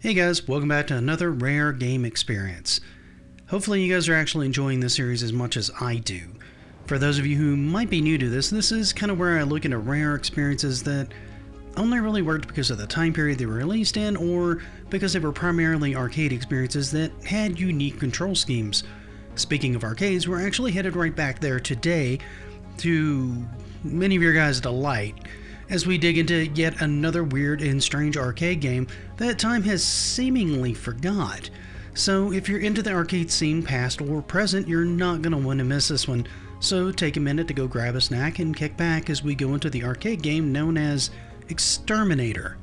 Hey guys, welcome back to another rare game experience. Hopefully you guys are actually enjoying this series as much as I do. For those of you who might be new to this is kind of where I look into rare experiences that only really worked because of the time period they were released in, or because they were primarily arcade experiences that had unique control schemes. Speaking of arcades, we're actually headed right back there today to many of your guys' delight, as we dig into yet another weird and strange arcade game that time has seemingly forgot. So if you're into the arcade scene past or present, you're not going to want to miss this one. So take a minute to go grab a snack and kick back as we go into the arcade game known as Exterminator.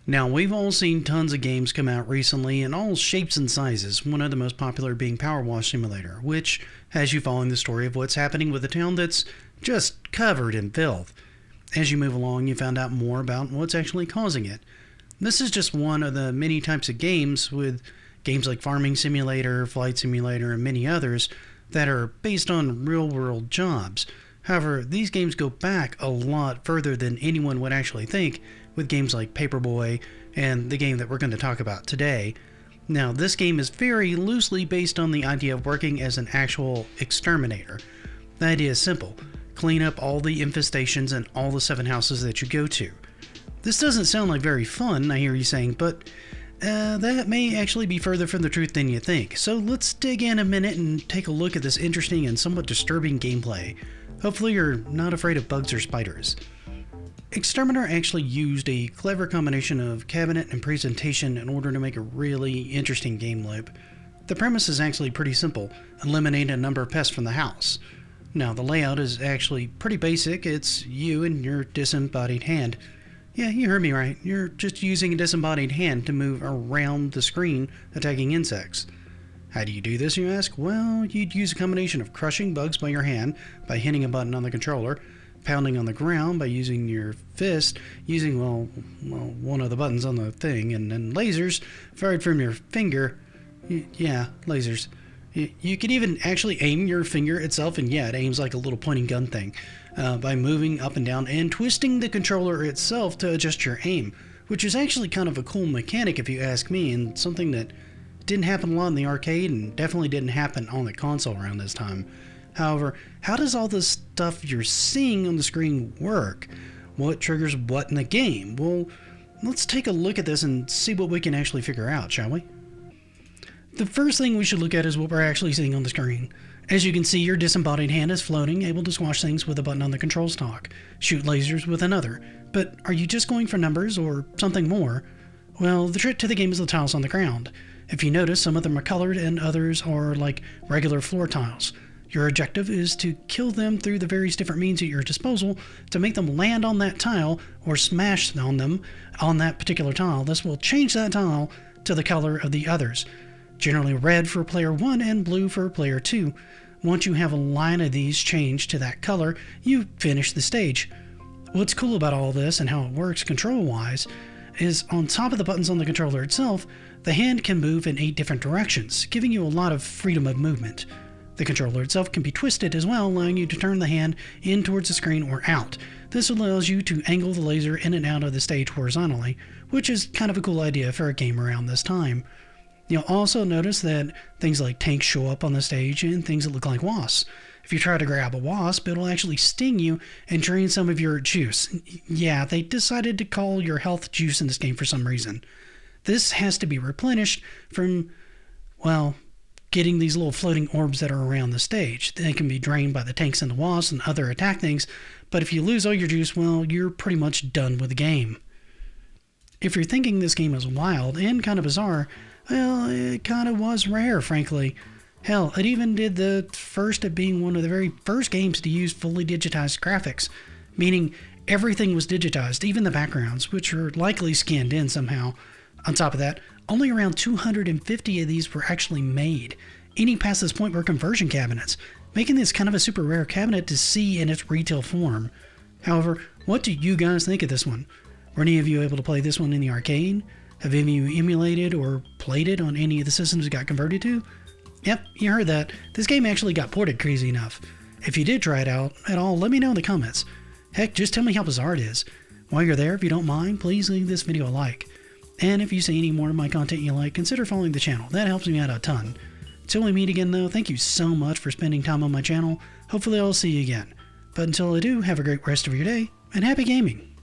Now, we've all seen tons of games come out recently in all shapes and sizes, one of the most popular being Power Wash Simulator, which has you following the story of what's happening with a town that's just covered in filth. As you move along, you found out more about what's actually causing it. This is just one of the many types of games, with games like Farming Simulator, Flight Simulator, and many others that are based on real-world jobs. However, these games go back a lot further than anyone would actually think, with games like Paperboy and the game that we're going to talk about today. Now, this game is very loosely based on the idea of working as an actual exterminator. The idea is simple. Clean up all the infestations in all the 7 houses that you go to. This doesn't sound like very fun, I hear you saying, but that may actually be further from the truth than you think. So let's dig in a minute and take a look at this interesting and somewhat disturbing gameplay. Hopefully you're not afraid of bugs or spiders. Exterminator actually used a clever combination of cabinet and presentation in order to make a really interesting game loop. The premise is actually pretty simple: eliminate a number of pests from the house. Now, the layout is actually pretty basic. It's you and your disembodied hand. Yeah, you heard me right. You're just using a disembodied hand to move around the screen, attacking insects. How do you do this, you ask? Well, you'd use a combination of crushing bugs by your hand by hitting a button on the controller, pounding on the ground by using your fist, using, well, one of the buttons on the thing, and then lasers fired from your finger. Yeah, lasers. You could even actually aim your finger itself, and yeah, it aims like a little pointing gun thing, by moving up and down and twisting the controller itself to adjust your aim, which is actually kind of a cool mechanic if you ask me, and something that didn't happen a lot in the arcade and definitely didn't happen on the console around this time. However, how does all this stuff you're seeing on the screen work? What triggers what in the game? Well, let's take a look at this and see what we can actually figure out, shall we? The first thing we should look at is what we're actually seeing on the screen. As you can see, your disembodied hand is floating, able to squash things with a button on the control stalk, shoot lasers with another. But are you just going for numbers or something more? Well, the trick to the game is the tiles on the ground. If you notice, some of them are colored and others are like regular floor tiles. Your objective is to kill them through the various different means at your disposal to make them land on that tile or smash on them on that particular tile. This will change that tile to the color of the others. Generally red for player 1 and blue for player 2. Once you have a line of these changed to that color, you finish the stage. What's cool about all this and how it works control-wise is on top of the buttons on the controller itself, the hand can move in 8 different directions, giving you a lot of freedom of movement. The controller itself can be twisted as well, allowing you to turn the hand in towards the screen or out. This allows you to angle the laser in and out of the stage horizontally, which is kind of a cool idea for a game around this time. You'll also notice that things like tanks show up on the stage and things that look like wasps. If you try to grab a wasp, it'll actually sting you and drain some of your juice. Yeah, they decided to call your health juice in this game for some reason. This has to be replenished from, well, getting these little floating orbs that are around the stage. They can be drained by the tanks and the wasps and other attack things, but if you lose all your juice, well, you're pretty much done with the game. If you're thinking this game is wild and kind of bizarre, well, it kind of was rare, frankly. Hell, it even did the first at being one of the very first games to use fully digitized graphics, meaning everything was digitized, even the backgrounds, which are likely scanned in somehow. On top of that, only around 250 of these were actually made. Any past this point were conversion cabinets, making this kind of a super rare cabinet to see in its retail form. However, what do you guys think of this one? Were any of you able to play this one in the arcade? Have any of you emulated or played it on any of the systems it got converted to? Yep, you heard that. This game actually got ported, crazy enough. If you did try it out at all, let me know in the comments. Heck, just tell me how bizarre it is. While you're there, if you don't mind, please leave this video a like. And if you see any more of my content you like, consider following the channel. That helps me out a ton. Until we meet again though, thank you so much for spending time on my channel. Hopefully I'll see you again. But until I do, have a great rest of your day, and happy gaming!